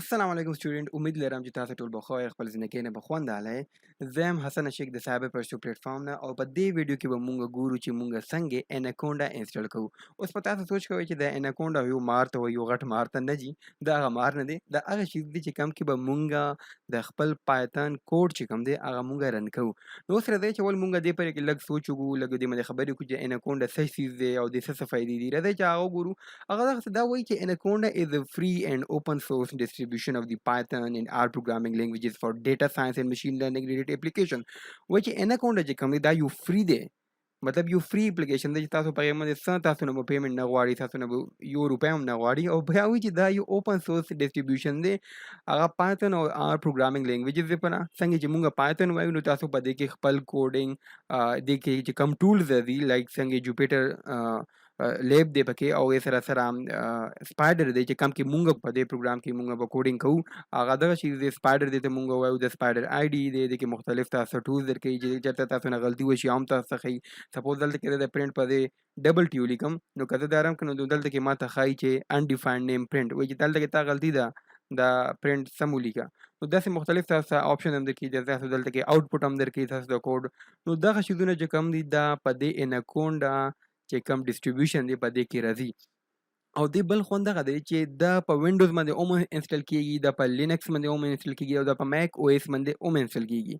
السلام علیکم سټوډنټ امید لرم چې تاسو ټول به ښه خپل ژوندۍ نه به خوند اله زم حسن شیخ د سایبر پرسو پلیټ فارم نه او په دې ویډیو کې به مونږ ګورو چې مونږ څنګه اناکونډا انسټال کوو اوس په تاسو سوچ کوئ چې د اناکونډا یو مار ته یو غټ مار ته نه جي دا هغه مار نه دی دا هغه شی دی چې کم کې به مونږ د خپل پایتن کوډ چې کم دی هغه مونږ رن کوو نو اوس راځي چې ول مونږ دې پر کې لږ سوچ وګورو لږ دې مده خبرې کوو چې اناکونډا څه شی دی او د څه فائدې دي راځي چې هغه وګورو هغه دا وایي چې اناکونډا is a free and open source distribution of the Python and R programming languages for data science and machine learning related application which Anaconda چې کوم دی دا یو فری دی مطلب یو فری اپلیکیشن دی چې تاسو په یې باندې څه تاسو نه پیمنټ نه غواړي تاسو نه یو روپیا هم نه غواړي او بیا وایي چې دا یو اوپن سورس ډیسټریبیوشن دی هغه پایتن او آر پروګرامینګ لینګویجز لپاره څنګه چې مونږ پایتن وایو نو تاسو په دې کې خپل کوډینګ دې کې چې کم ټولز دي لایک څنګه جوپیټر لیب دی پکې او یې سره سره سپایډر دی چې کم کې مونږ په دې پروګرام کې مونږ به کوډینګ کوو هغه دغه شی دی سپایډر دی ته مونږ وایو د سپایډر آی ډي دی د کې مختلف تاسو ټولز درکې چې چېرته تاسو نه غلطي وشي هم تاسو ښیي سپوز دلته کې د پرنٹ په دې ډبل ټي ولیکم نو کته دارم کنه دلته کې ماته ښایي چې انډیفاینډ نیم پرنٹ وایي چې دلته کې تا غلطي ده دا پرنٹ سم ولیکه نو داسې مختلف تاسو آپشن هم درکې چې تاسو دلته کې آوټپوټ هم درکې تاسو د کوډ نو دغه شیزونه چې کم دي دا په دې اناکونډا چې کم ډیسټریبیوشن دی په دې کې راځي او دې بل خوند دغه دی چې دا په وینډوز باندې اوم انسټال کیږي دا په لینکس باندې اوم انسټال کیږي او دا په میک او اس باندې اوم انسټال کیږي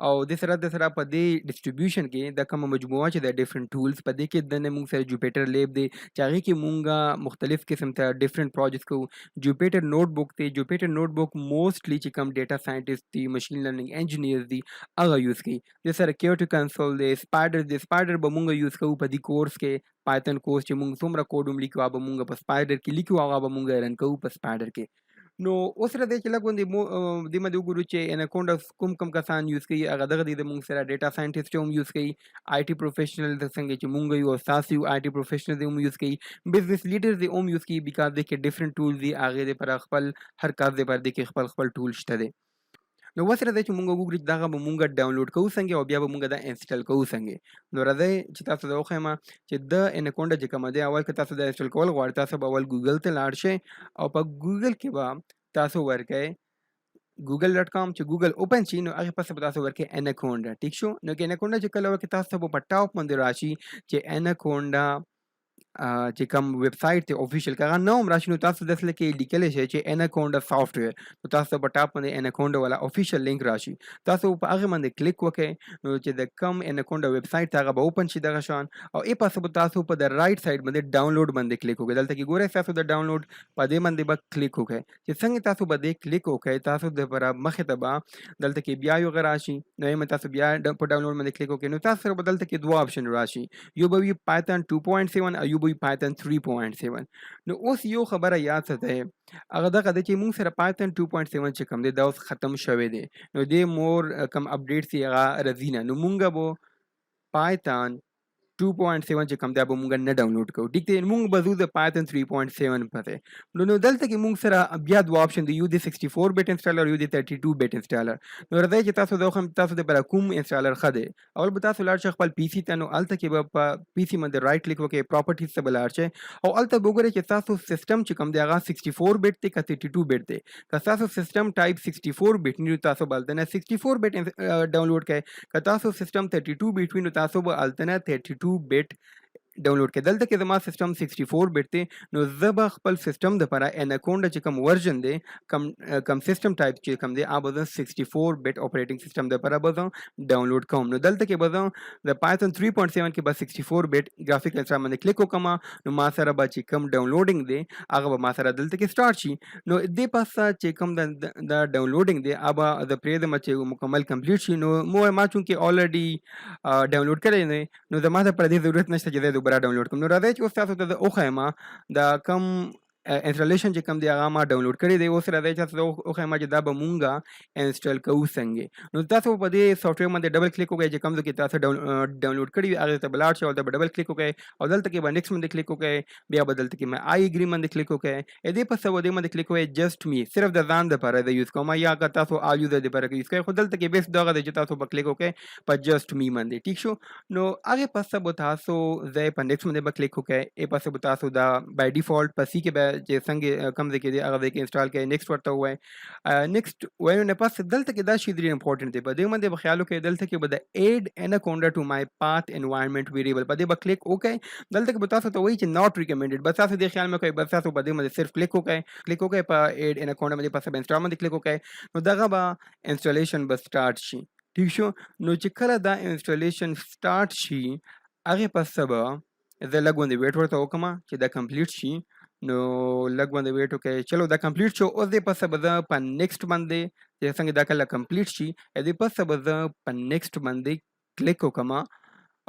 او د سره په دې ډیسټریبیوشن کې د کوم مجموعه چې د ډیفرنٹ ټولز په دې کې د موږ سره جوپیټر لیب دی چې هغه کې مونږه مختلف قسم ته ډیفرنٹ پروجیکټس کوو جوپیټر نوٹ بک دی جوپیټر نوٹ بک موستلی چې کم ډیټا ساينټیست دي ماشين لرنینګ انجینیر دي هغه یوز کوي د سره کیوټ کنسول دی سپایډر به مونږ یوز کوو په دې کورس کې پایتن کورس چې مونږ څومره کوډ هم لیکو هغه به مونږ په سپایډر کې لیکو هغه به مونږ رن کوو په سپایډر کې نو اوس راځي چې لږ غوندې دې باندې وګورو چې اناکونډا کوم کسان یوز کوي هغه دغه د مونږ سره ډیټا ساينټیست هم یوز کوي آی ټي پروفیشنل د څنګه چې مونږ یو تاسو یو آی ټي پروفیشنل هم یوز کوي بزنس لیډر دې هم یوز کوي بیکاز د کې ډیفرنٹ ټولز دي هغه د پر خپل هر کار د پر د کې خپل ټول شته دي نو اوس راځي چې مونږ وګورو چې دغه به مونږ ډاونلوډ کوو څنګه او بیا به مونږ دا انسټال کوو څنګه نو راځي چې تاسو ته وښیم چې د اناکونډا چې کوم دی اول که تاسو دا انسټال کول غواړئ تاسو به اول ګوګل ته لاړ شئ او په ګوګل کې به تاسو ورکئ google.com چې ګوګل اوپن شي نو هغه پس به تاسو ورکې اناکونډا ټیک شو نو کې اناکونډا چې کله ورکې تاسو په ټاپ باندې راشي چې اناکونډا چې کوم ویب سایټ ته افیشل کغه نوم راشي نو تاسو د اصل کې لیکل شي چې اناکونډا سافټویر نو تاسو په ټاپ باندې اناکونډا والا افیشل لینک راشي تاسو په هغه باندې کلیک وکړئ نو چې د کم اناکونډا ویب سایټ هغه به اوپن شي دغه شان او ای پاسه به تاسو په د رائټ سایډ باندې ډاونلوډ باندې کلیک وکړئ دلته کې ګورئ تاسو د ډاونلوډ په دې باندې به کلیک وکړئ چې څنګه تاسو به دې کلیک وکړئ تاسو د پر مخه ته به دلته کې بیا یو راشي نو یم تاسو بیا په ډاونلوډ باندې کلیک وکړئ نو تاسو سره بدلته کې دوه اپشن راشي یو به وي پایتن 2.7 او یو به وي پایتن 3.7 نو اوس یو خبره یاد ساتئ هغه دغه د چې موږ سره پایتن 2.7 چې کوم دی دا اوس ختم شوی دی نو د مور کم اپډیټس یې هغه رزینه نو مونږ به پایتن 2.7 چې کوم دا به مونږ نه ډاونلوډ کوو ټیک دی مونږ به زو د پایتن 3.7 پته نو دلته کې مونږ سره بیا دوه اپشن دی یو د 64 بیت انسټالر یو د 32 بیت انسټالر نو راځي چې تاسو د تاسو د پر کوم انسټالر خده اول به تاسو لاړ شئ خپل پی سي ته نو الته کې به په پی سي باندې رائټ کلیک وکړئ پراپرټیز ته بلاړ شئ او الته وګورئ چې تاسو سیستم چې کوم دی هغه 64 بیت دی که 32 بیت دی که تاسو سیستم ټایپ 64 بیت نو تاسو بلته نه 64 بیت ډاونلوډ کړئ که تاسو سیستم 32 بیت وي نو تاسو به الته نه 32 بیت ډاونلوډ کړئ دلته کې زما سیستم 64 بیت دی نو زه به خپل سیستم د لپاره اناکونډا چې کوم ورژن دی کم سیستم ټایپ چې کوم دی هغه به 64 بیت اپریټینګ سیستم د لپاره به ډاونلوډ کوم نو دلته کې به د پایتن 3.7 کې به 64 بیت گرافیک انسټال باندې کلیک وکم نو ما سره به چې کوم ډاونلوډینګ دی هغه به ما سره دلته کې سٹارټ شي نو دې پاسه چې کوم د ډاونلوډینګ دی هغه د پرې د مچ مکمل کمپلیټ شي نو ما چونکه الریډي ډاونلوډ کړی دی نو زما ته پر دې ضرورت نشته چې دوباره ډاونلوډ کوم نو راځي چې اوس تاسو ته د اوخیما د کم انسټالیشن چې کوم دی هغه ما ډاونلوډ کړی دی اوس راځي چې تاسو اوخیما چې دا به مونږه انسټال کوو څنګه نو تاسو په دې سافټویر باندې ډبل کلیک وکړئ چې کوم ځای کې تاسو ډاونلوډ کړی وي هغه ته بلاړ شئ او د ډبل کلیک وکړئ او دلته کې به نیکسټ باندې کلیک وکړئ بیا به دلته کې ما آی اګری باندې کلیک وکړئ دې په څه ودې باندې کلیک وکړئ جست می صرف د ځان لپاره د یوز کوم یا که تاسو آل یوزر لپاره یوز کوئ خو دلته کې بیس دغه دی چې تاسو په کلیک وکړئ په جست می باندې ټیک شو نو هغه پس به تاسو ځای په نیکسټ باندې به کلیک وکړئ ای پس به تاسو دا بای ډیفالت په سی کې به چې څنګه کوم ځای کې دی هغه ځای کې انسټال کړئ نیکسټ ورته ووایئ نیکسټ وایو نه پس دلته کې دا شی ډېر امپورټنټ دی په دې باندې به خیال وکړئ دلته کې به د ایډ اناکونډا ټو مای پاث انوایرنمنت ویریبل په دې به کلیک وکړئ دلته کې به تاسو ته وایي چې ناٹ ریکمنډډ بس تاسو دې خیال مه کوئ بس تاسو په دې باندې صرف کلیک وکړئ په ایډ اناکونډا باندې پس به انسټال باندې کلیک وکړئ نو دغه به انسټالیشن به سٹارټ شي ٹھیک شو نو چې کله دا انسټالیشن سٹارټ شي هغه پس به زه لږ غوندې ویټ ورته وکړم چې دا کمپلیټ شي نو لږ غوندې ویټ وکړئ چلو دا کمپلیټ شو اوس دې پس به زه په نیکسټ باندې چې څنګه دا کله کمپلیټ شي دې پس به زه په نیکسټ باندې کلیک وکړم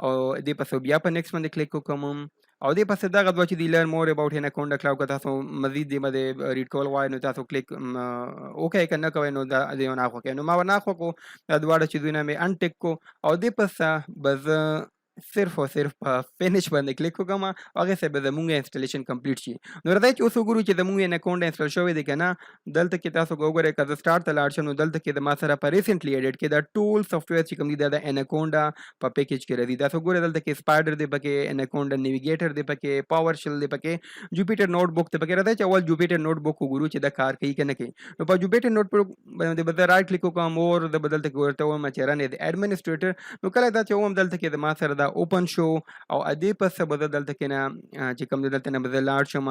او دې پس بیا په نیکسټ باندې کلیک وکړم او دې پس دغه دوه چې دی لرن مور اباوټ اناکونډا کلاود که تاسو مزید دې باندې ریډ کول غواړئ نو تاسو کلیک وکړئ که نه کوئ نو دا دې ونه خوښوئ نو ما ونه خوښو دا دواړه چیزونه مې انټیک کو او دې پس به زه صرف او صرف په فینش باندې کلیک وکړم هغې سره به زمونږ انسټالیشن کمپلیټ شي نو راځئ چې اوس وګورو چې زمونږ اناکونډا انسټال شوی دی که نه دلته کې تاسو وګورئ که زه سټارټ ته لاړ شم نو دلته کې د ما سره په ریسنټلی ایډیټ کې دا ټول سافټویر چې کوم دي دا د اناکونډا په پیکیج کې راځي تاسو ګورئ دلته کې سپایډر دی پکې اناکونډا نیویګیټر دی پکې پاور شل دی پکې جوپیټر نوټ بک دی پکې راځئ چې اول جوپیټر نوټ بک وګورو چې دا کار کوي که نه کوي نو په جوپیټر نوټ بک باندې به زه رایټ کلیک وکړم اور د به دلته کې ورته ووایم چې رن د ایډمنسټریټر نو کله دا چې ووایم دلته کې د ما سره دا اوپن شو او ادې پس به زه دلته کې نه چې کوم دی دلته نه به زه لاړ شم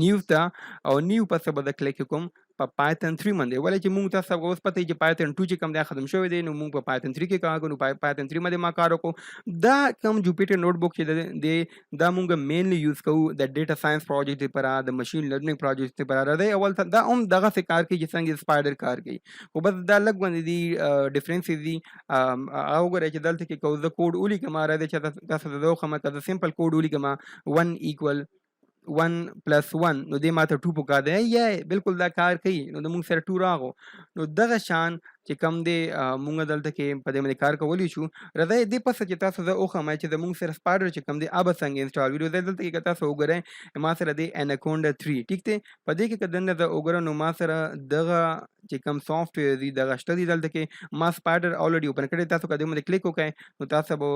نیو ته او نیو پس به زه کلیک وکړم په پایتن 3 باندې ولې چې موږ تاسو اوس پته چې پایتن 2 چې کوم دی ختم شوی دی نو موږ په پایتن 3 کې کار کوو نو پایتن 3 باندې ما کار وکړو دا کوم جوپیټر نوټ بک چې دی دا موږ مینلی یوز کوو د ډیټا ساينس پروجیکټ لپاره د ماشين لرنینګ پروجیکټ لپاره دی اول دا هم دغه څه کار کوي چې څنګه سپایډر کار کوي خو بس دا لږ باندې دی ډیفرنس دي او وګورئ چې دلته کې کوم زه کوډ ولیکم راځي چې تاسو ته زه خمه که سمپل کوډ ولیکم 1 equal 1 plus 1 نو دې ماته 2 پکار دی یا بالکل دا کار کوي نو د موږ سره 2 راغو نو دغه شان چې کم دی موږ دلته کې په دې باندې کار کولی شو راځئ دې پس چې تاسو زه وښیم چې د موږ سره سپایډر چې کم دی به څنګه انسټال ویډیو دی دلته کې که تاسو وګورئ ما سره دی اناکونډا 3 ټیک دی په دې کې که دننه زه وګورم نو ما سره دغه چې کوم سافټویر دی دغه شته دی دلته کې ما سپایډر الریډي اوپن کړی تاسو که دې باندې کلیک وکړئ نو تاسو به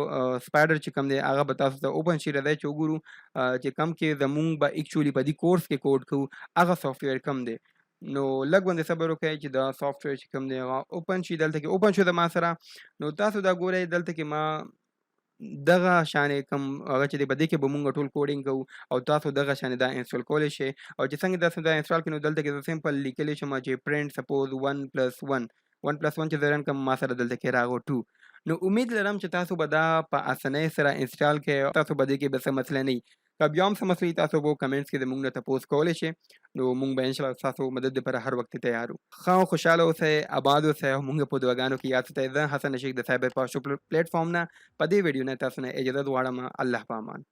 سپایډر چې کوم دی هغه به تاسو ته اوپن شي راځئ چې وګورو چې کوم کې زمونږ به ایکچولی په دې کورس کې کوډ کوو هغه سافټویر کوم دی نو لږ باندې صبر وکړئ چې دا سافټویر چې کوم دی هغه اوپن شي دلته کې اوپن شو د ما سره نو تاسو دا ګورئ دلته کې ما دغه شانې کوم هغه چې دی په دې کې به مونږ ټول کوډینګ کوو او تاسو دغه شانې دا انسټال کولی شئ او چې څنګه تاسو دا انسټال کړئ نو دلته کې زه سمپل لیکلی شم چې پرنټ سپوز 1 plus 1 چې زه رن کوم ما سره دلته کې راغو 2 نو امید لرم چې تاسو به دا په اسانۍ سره انسټال کړئ تاسو به دې کې به څه مسله نه وي که بیا هم څه مسله وي تاسو به کمنټس کې د مونږ نه تپوس کولی شئ نو مونږ به انشاءالله ستاسو مدد دپاره هر وخت تیار یو ښه او خوشحاله اوسئ اباد اوسئ او مونږ په دعاګانو کې یاد ساتئ زه حسن شیخ د سایبر پاشو پلیټ فارم نه په دې ویډیو نه تاسو نه اجازه غواړم الله په امان